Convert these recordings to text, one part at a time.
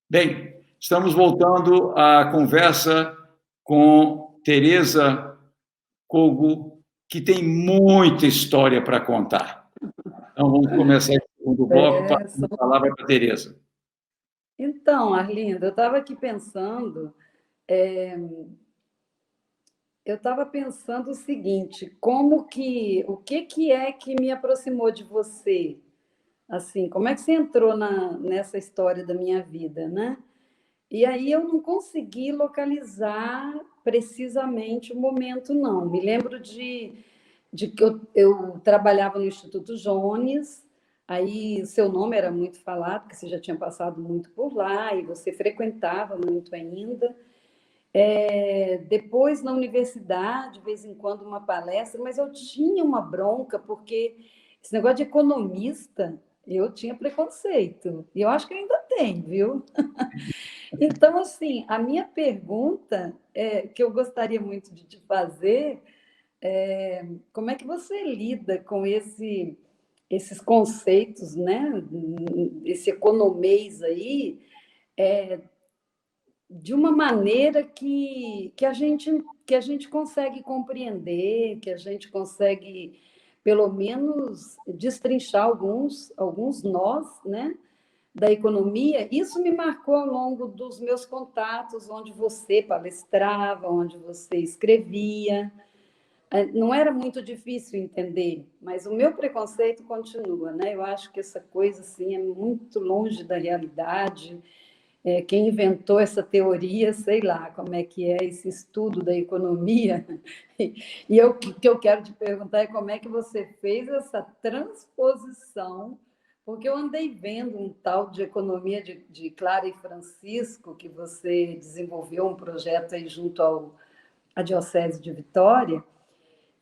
Bem, estamos voltando à conversa com Tereza Kogo, que tem muita história para contar. Então, vamos começar o segundo bloco, passando a palavra para a Tereza. Então, Arlindo, eu estava aqui pensando, o seguinte, o que é que me aproximou de você? Assim, como é que você entrou nessa história da minha vida, né? E aí eu não consegui localizar precisamente o momento, não. Me lembro de que eu trabalhava no Instituto Jones, aí seu nome era muito falado, porque você já tinha passado muito por lá e você frequentava muito ainda. Depois, na universidade, de vez em quando, uma palestra, mas eu tinha uma bronca, porque esse negócio de economista, eu tinha preconceito. E eu acho que ainda tem, viu? Então, assim, a minha pergunta que eu gostaria muito de te fazer como é que você lida com esses conceitos, né? Esse economês aí, de uma maneira que a gente consegue compreender, que a gente consegue, pelo menos, destrinchar alguns nós, né? Da economia. Isso me marcou ao longo dos meus contatos, onde você palestrava, onde você escrevia. Não era muito difícil entender, mas o meu preconceito continua, né? Eu acho que essa coisa assim é muito longe da realidade. Quem inventou essa teoria, sei lá como é que é esse estudo da economia. E o que eu quero te perguntar é como é que você fez essa transposição, porque eu andei vendo um tal de economia de Clara e Francisco, que você desenvolveu um projeto aí junto à Diocese de Vitória,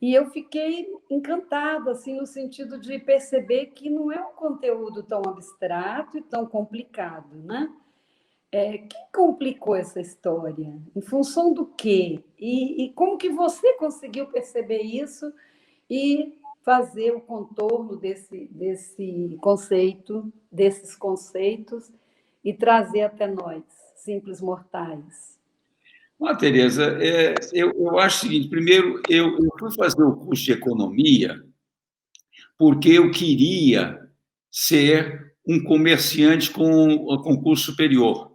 e eu fiquei encantada, assim, no sentido de perceber que não é um conteúdo tão abstrato e tão complicado, né? Quem complicou essa história? Em função do quê? E como que você conseguiu perceber isso e fazer o contorno desse conceito, desses conceitos, e trazer até nós, simples mortais? Tereza, eu acho o seguinte: primeiro, eu fui fazer o curso de economia porque eu queria ser um comerciante com concurso superior.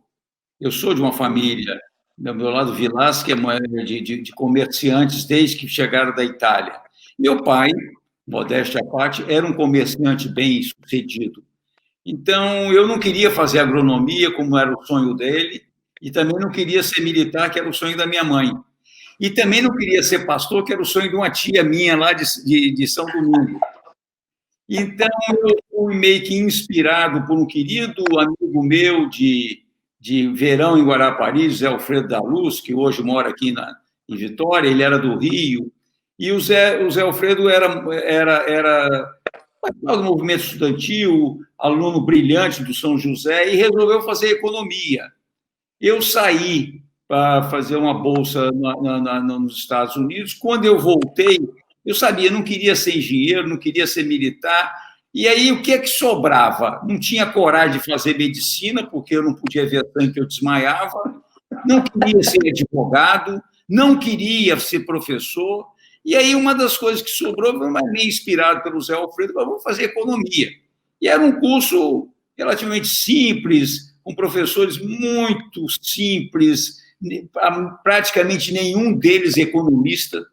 Eu sou de uma família, do meu lado, Vilas, que é de comerciantes desde que chegaram da Itália. Meu pai, modéstia à parte, era um comerciante bem sucedido. Então, eu não queria fazer agronomia, como era o sonho dele, e também não queria ser militar, que era o sonho da minha mãe. E também não queria ser pastor, que era o sonho de uma tia minha lá de São Domingo. Então, eu fui meio que inspirado por um querido amigo meu de verão em Guarapari, Zé Alfredo da Luz, que hoje mora aqui em Vitória. Ele era do Rio, e o Zé Alfredo era do movimento estudantil, aluno brilhante do São José, e resolveu fazer economia. Eu saí para fazer uma bolsa nos Estados Unidos. Quando eu voltei, eu sabia, não queria ser engenheiro, não queria ser militar. E aí, o que é que sobrava? Não tinha coragem de fazer medicina, porque eu não podia ver sangue, eu desmaiava. Não queria ser advogado, não queria ser professor. E aí, uma das coisas que sobrou, meio inspirado pelo Zé Alfredo, vamos fazer economia. E era um curso relativamente simples, com professores muito simples, praticamente nenhum deles economista.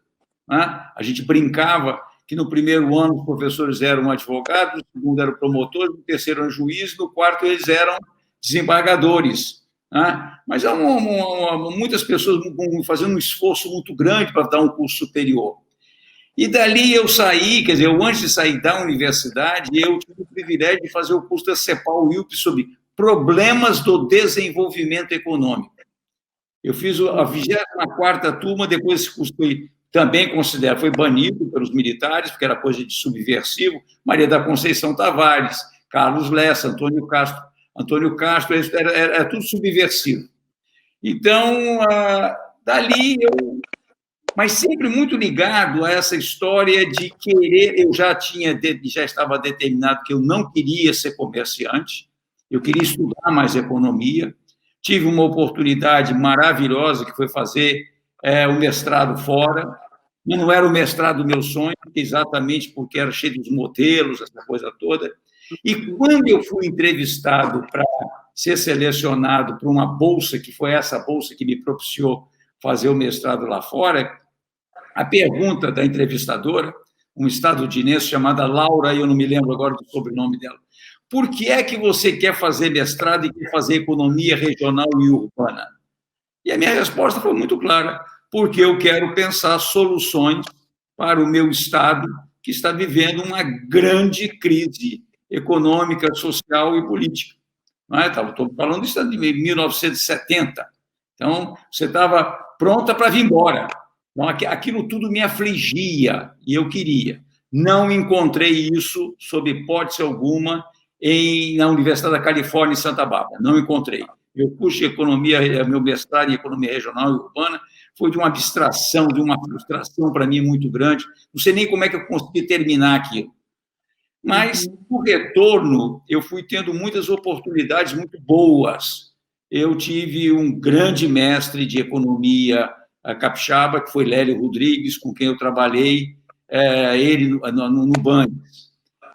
Né? A gente brincava que no primeiro ano os professores eram advogados, no segundo eram promotores, no terceiro eram juízes, no quarto eles eram desembargadores. Né? Mas muitas pessoas fazendo um esforço muito grande para dar um curso superior. E dali eu saí, quer dizer, antes de sair da universidade, eu tive o privilégio de fazer o curso da CEPAL-UILP sobre problemas do desenvolvimento econômico. Eu fiz a 24ª turma, depois esse curso foi também considerado, foi banido pelos militares, porque era coisa de subversivo. Maria da Conceição Tavares, Carlos Lessa, Antônio Castro, era tudo subversivo. Então, dali eu mas sempre muito ligado a essa história de querer. Eu já estava determinado que eu não queria ser comerciante, eu queria estudar mais economia. Tive uma oportunidade maravilhosa, que foi fazer o mestrado fora, e não era o mestrado do meu sonho, exatamente porque era cheio dos modelos, essa coisa toda. E quando eu fui entrevistado para ser selecionado para uma bolsa, que foi essa bolsa que me propiciou fazer o mestrado lá fora, a pergunta da entrevistadora, uma estadunidense chamada Laura, eu não me lembro agora do sobrenome dela, por que é que você quer fazer mestrado e quer fazer economia regional e urbana? E a minha resposta foi muito clara, porque eu quero pensar soluções para o meu estado, que está vivendo uma grande crise econômica, social e política. Estou falando isso de 1970. Então, você estava pronta para vir embora. Então, aquilo tudo me afligia e eu queria. Não encontrei isso, sob hipótese alguma, na Universidade da Califórnia, em Santa Bárbara. Não encontrei. Meu curso de economia, meu mestrado em economia regional e urbana, foi de uma abstração, de uma frustração para mim muito grande. Não sei nem como é que eu consegui terminar aquilo. Mas, no retorno, eu fui tendo muitas oportunidades muito boas. Eu tive um grande mestre de economia capixaba, que foi Lélio Rodrigues, com quem eu trabalhei, ele no Nubanks.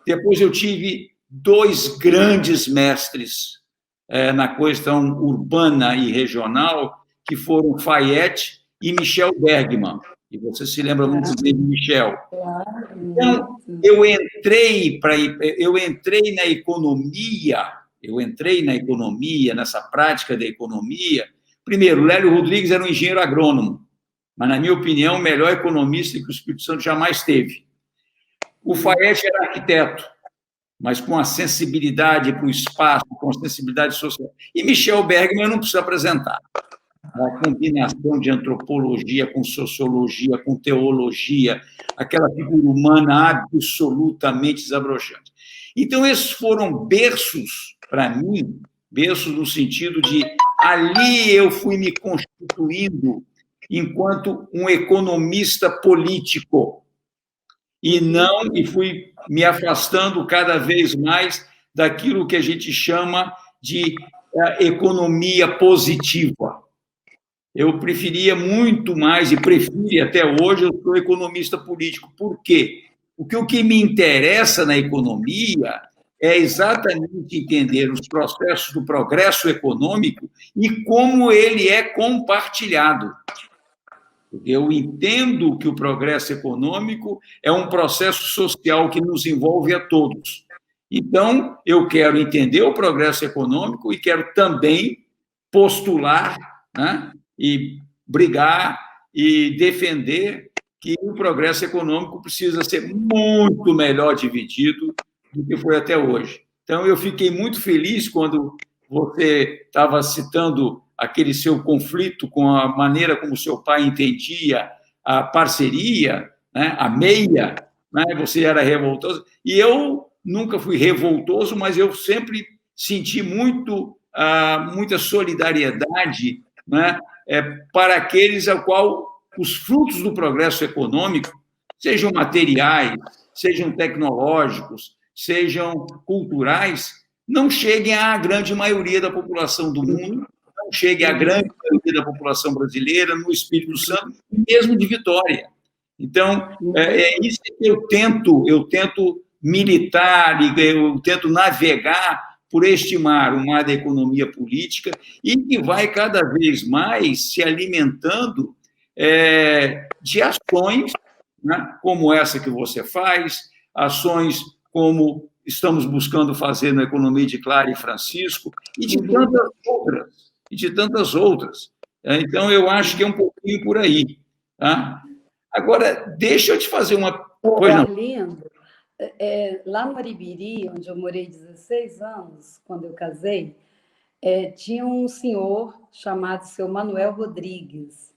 Depois eu tive dois grandes mestres na questão urbana e regional, que foram Fayette e Michel Bergman. E você se lembra muito bem de Michel. Então, eu entrei na economia, nessa prática da economia. Primeiro, Lélio Rodrigues era um engenheiro agrônomo, mas, na minha opinião, o melhor economista que o Espírito Santo jamais teve. O Fayette era arquiteto, mas com a sensibilidade para o espaço, com a sensibilidade social. E Michel Bergman eu não preciso apresentar. A combinação de antropologia com sociologia, com teologia, aquela figura humana absolutamente desabrochante. Então, esses foram berços, para mim, berços no sentido de ali eu fui me constituindo enquanto um economista político, e fui me afastando cada vez mais daquilo que a gente chama de economia positiva. Eu preferia muito mais, e prefiro até hoje, eu sou economista político. Por quê? Porque o que me interessa na economia é exatamente entender os processos do progresso econômico e como ele é compartilhado. Porque eu entendo que o progresso econômico é um processo social que nos envolve a todos. Então, eu quero entender o progresso econômico e quero também postular, né, e brigar e defender que o progresso econômico precisa ser muito melhor dividido do que foi até hoje. Então, eu fiquei muito feliz quando você estava citando aquele seu conflito com a maneira como seu pai entendia a parceria, né, a meia, né, você era revoltoso, e eu nunca fui revoltoso, mas eu sempre senti muita solidariedade, né, para aqueles ao qual os frutos do progresso econômico, sejam materiais, sejam tecnológicos, sejam culturais, não cheguem à grande maioria da população do mundo, não cheguem à grande maioria da população brasileira, no Espírito Santo, e mesmo de Vitória. Então, é isso que eu tento militar, e eu tento navegar por este mar, o mar da economia política, e que vai cada vez mais se alimentando de ações, né, como essa que você faz, ações como estamos buscando fazer na economia de Clara e Francisco, e de tantas outras. Então, eu acho que é um pouquinho por aí. Tá? Agora, deixa eu te fazer uma... Pois não. Lindo. Lá no Aribiri, onde eu morei 16 anos, quando eu casei, tinha um senhor chamado seu Manuel Rodrigues.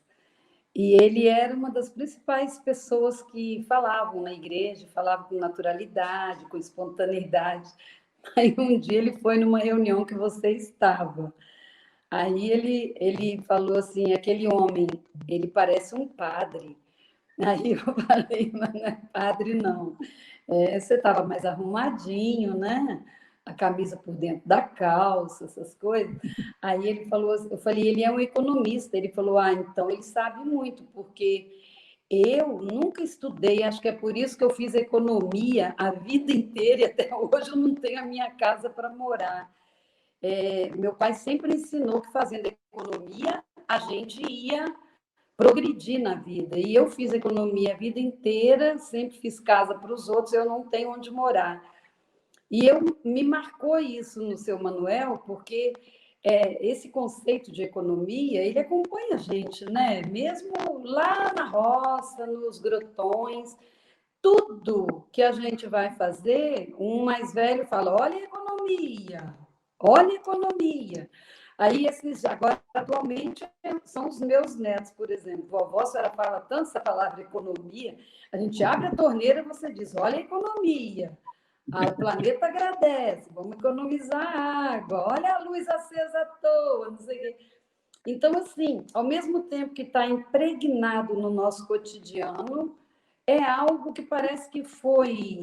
E ele era uma das principais pessoas que falavam na igreja, falavam com naturalidade, com espontaneidade. Aí um dia ele foi numa reunião que você estava. Aí ele falou assim, aquele homem, ele parece um padre, Aí eu falei, mas não é padre, não. Você estava mais arrumadinho, né? A camisa por dentro da calça, essas coisas. Aí ele falou, eu falei, ele é um economista. Ele falou, então ele sabe muito, porque eu nunca estudei, acho que é por isso que eu fiz economia a vida inteira e até hoje eu não tenho a minha casa para morar. Meu pai sempre ensinou que fazendo economia a gente ia progredir na vida. E eu fiz economia a vida inteira, sempre fiz casa para os outros, eu não tenho onde morar. E me marcou isso no seu Manuel, porque esse conceito de economia, ele acompanha a gente, né? Mesmo lá na roça, nos grotões, tudo que a gente vai fazer, um mais velho fala, olha a economia, olha a economia. Aí, agora, atualmente, são os meus netos, por exemplo. Vovó, a senhora fala tanto essa palavra economia, a gente abre a torneira e você diz, olha a economia. O planeta agradece, vamos economizar água, olha a luz acesa à toa, não sei o quê. Então, assim, ao mesmo tempo que está impregnado no nosso cotidiano, é algo que parece que foi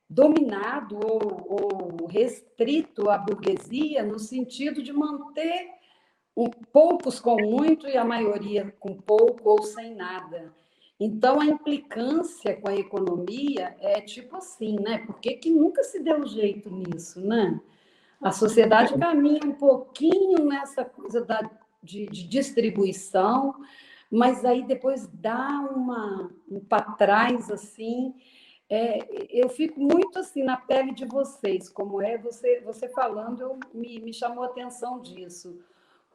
dominado ou restrito à burguesia no sentido de manter poucos com muito e a maioria com pouco ou sem nada. Então, a implicância com a economia é tipo assim, né? Por que nunca se deu jeito nisso, né? A sociedade caminha um pouquinho nessa coisa de distribuição, mas aí depois dá um para trás, assim. Eu fico muito assim na pele de vocês, como você falando, me chamou a atenção disso.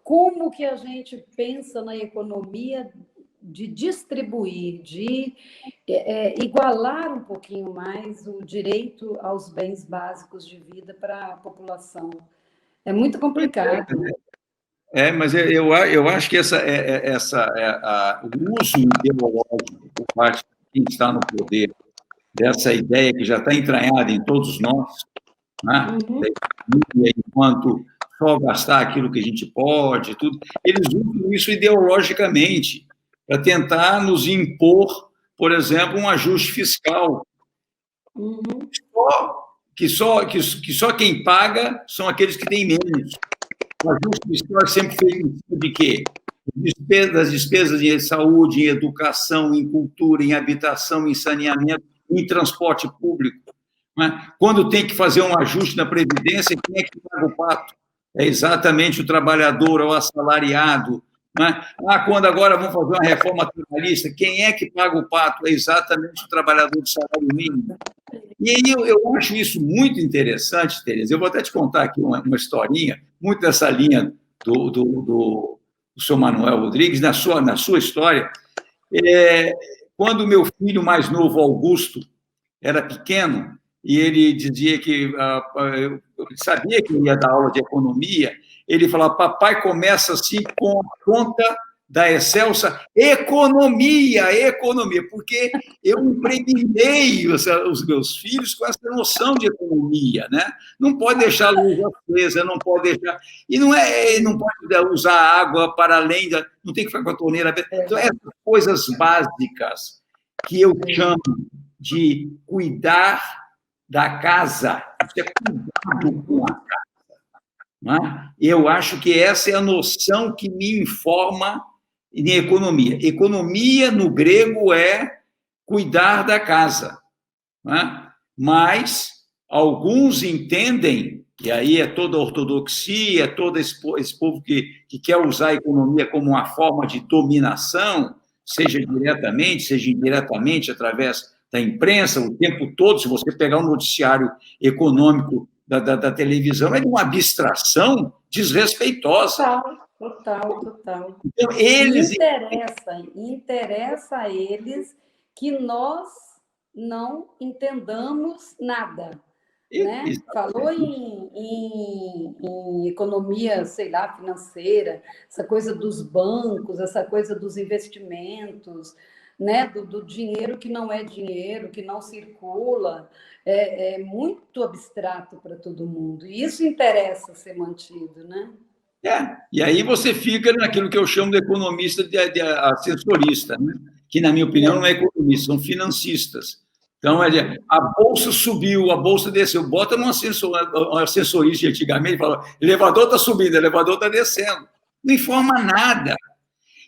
Como que a gente pensa na economia de distribuir, de igualar um pouquinho mais o direito aos bens básicos de vida para a população. É muito complicado. Mas eu acho que o uso ideológico por parte de quem está no poder dessa ideia que já está entranhada em todos nós, né? Enquanto só gastar aquilo que a gente pode, tudo, eles usam isso ideologicamente para tentar nos impor, por exemplo, um ajuste fiscal. Que só quem paga são aqueles que têm menos. O ajuste fiscal é sempre feito em cima de quê? Das despesas de saúde, em educação, em cultura, em habitação, em saneamento, em transporte público. Né? Quando tem que fazer um ajuste na Previdência, quem é que paga o pato? É exatamente o trabalhador ou o assalariado. Né? Quando agora vamos fazer uma reforma trabalhista, quem é que paga o pato? É exatamente o trabalhador de salário mínimo. E aí eu acho isso muito interessante, Tereza. Eu vou até te contar aqui uma historinha, muito dessa linha do seu Manuel Rodrigues, na sua história. Quando meu filho mais novo, Augusto, era pequeno, e ele dizia que eu sabia que ia dar aula de economia, ele falava, papai começa assim com a conta da excelsa economia, porque eu impregnei os meus filhos com essa noção de economia, né? Não pode deixar a luz acesa, não pode deixar... E não pode usar água para além da... Não tem que ficar com a torneira aberta. Então, essas coisas básicas que eu chamo de cuidar da casa. Isso é cuidado com a casa. Né? Eu acho que essa é a noção que me informa em economia. Economia, no grego, é cuidar da casa. Né? Mas alguns entendem, e aí é toda a ortodoxia, todo esse povo que quer usar a economia como uma forma de dominação, seja diretamente, seja indiretamente, através da imprensa, o tempo todo, se você pegar um noticiário econômico da televisão, é de uma abstração desrespeitosa. Total. Então, interessa a eles que nós não entendamos nada. Né? Falou em economia, sei lá, financeira, essa coisa dos bancos, essa coisa dos investimentos, né? do dinheiro que não é dinheiro, que não circula, é muito abstrato para todo mundo. E isso interessa ser mantido, né? E aí você fica naquilo que eu chamo de economista de ascensorista, né? que, na minha opinião, não é economista, são financistas. Então, a bolsa subiu, a bolsa desceu. Bota num ascensorista antigamente, fala, elevador está subindo, elevador está descendo. Não informa nada.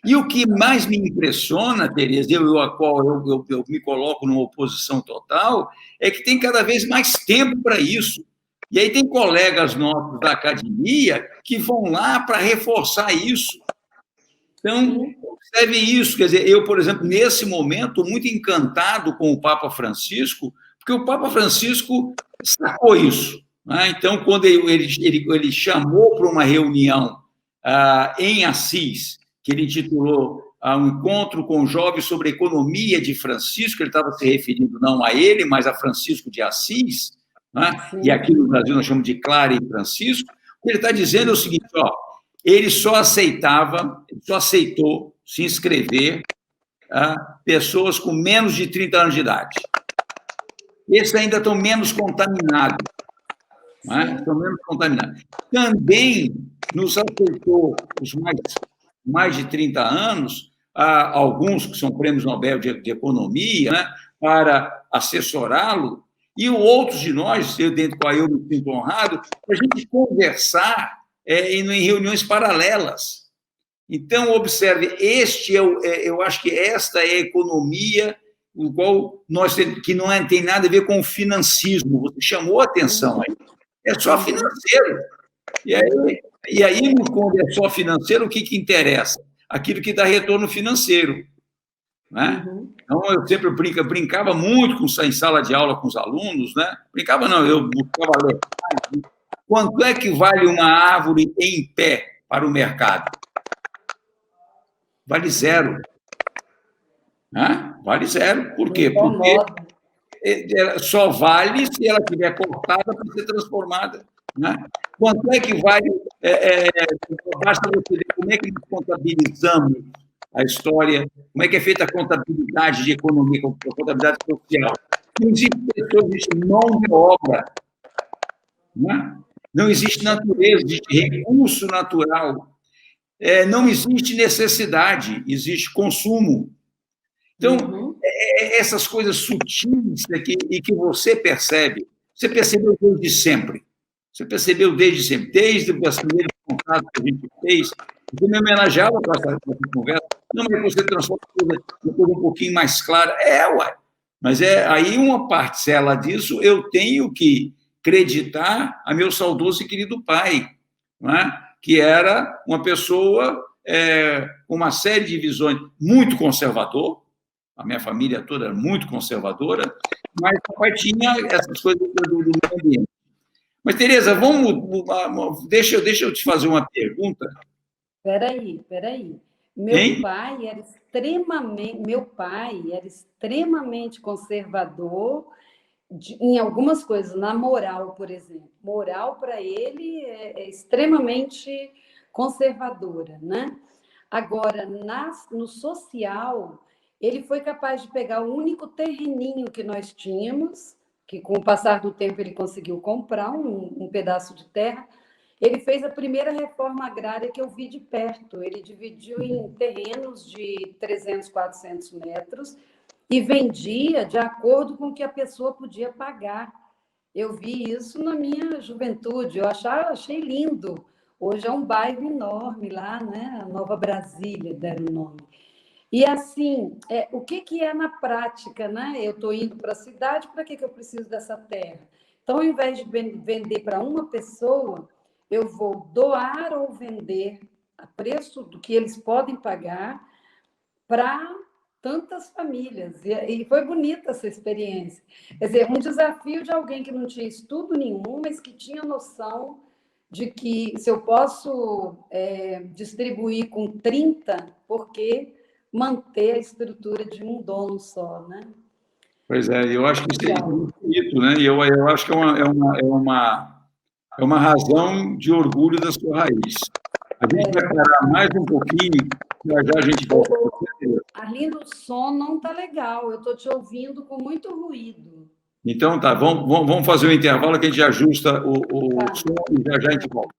E o que mais me impressiona, Tereza, a qual eu me coloco numa oposição total, é que tem cada vez mais tempo para isso. E aí tem colegas nossos da academia que vão lá para reforçar isso. Então, observe isso. Quer dizer, eu, por exemplo, nesse momento, muito encantado com o Papa Francisco, porque o Papa Francisco sacou isso. Né? Então, quando ele chamou para uma reunião em Assis, que ele intitulou um encontro com jovens sobre a economia de Francisco, ele estava se referindo não a ele, mas a Francisco de Assis, né? E aqui no Brasil nós chamamos de Clara e Francisco. O que ele está dizendo é o seguinte, ele só aceitou se inscrever pessoas com menos de 30 anos de idade. Esses ainda estão menos contaminados. Né? Estão menos contaminados. Também nos aceitou os mais de 30 anos, alguns que são prêmios Nobel de Economia, né, para assessorá-lo, e outros de nós, dentro do qual eu me sinto honrado, para a gente conversar em reuniões paralelas. Então, observe, eu acho que esta é a economia, o qual que não tem nada a ver com o financismo. Você chamou a atenção aí. É só financeiro. E aí, quando é só financeiro, o que interessa? Aquilo que dá retorno financeiro. Né? Então, eu sempre brincava muito em sala de aula com os alunos, né? Brincava não, eu buscava ler. Quanto é que vale uma árvore em pé para o mercado? Vale zero. Né? Vale zero. Por quê? Porque só vale se ela estiver cortada para ser transformada. Né? Quanto é que vale? Basta você ver como é que nós contabilizamos a história, como é que é feita a contabilidade de economia, a contabilidade social. Não existe pessoa, existe mão de obra. Né? Não existe natureza, existe recurso natural. Não existe necessidade, existe consumo. Então, essas coisas sutis e que você percebeu desde sempre. Você percebeu desde sempre, desde os primeiros contatos que a gente fez. Você me homenageava com essa conversa. Não, mas você transforma uma coisa um pouquinho mais clara. Ué. Mas aí uma parcela disso eu tenho que acreditar a meu saudoso e querido pai, não é? Que era uma pessoa com uma série de visões muito conservador. A minha família toda era muito conservadora, mas o papai tinha essas coisas do meio ambiente. Mas, Tereza, deixa eu te fazer uma pergunta. Espera aí. Meu pai era extremamente conservador em algumas coisas, na moral, por exemplo. Moral, para ele, é extremamente conservadora, né? Agora, no social, ele foi capaz de pegar o único terreninho que nós tínhamos, que com o passar do tempo ele conseguiu comprar um pedaço de terra. Ele fez a primeira reforma agrária que eu vi de perto. Ele dividiu em terrenos de 300, 400 metros e vendia de acordo com o que a pessoa podia pagar. Eu vi isso na minha juventude, eu achei lindo. Hoje é um bairro enorme lá, né? A Nova Brasília, deram o nome. E assim, o que é na prática, né? Eu estou indo para a cidade, para que eu preciso dessa terra? Então, ao invés de vender para uma pessoa, eu vou doar ou vender a preço do que eles podem pagar para tantas famílias. E foi bonita essa experiência. Quer dizer, um desafio de alguém que não tinha estudo nenhum, mas que tinha noção de que se eu posso distribuir com 30, por que manter a estrutura de um dono só, né? Pois eu acho que isso é muito bonito, né? E eu acho que é uma razão de orgulho da sua raiz. A gente vai parar mais um pouquinho, já a gente volta. Arlindo, o som não está legal, eu estou te ouvindo com muito ruído. Então, tá, vamos fazer um intervalo que a gente ajusta o som e já a gente volta.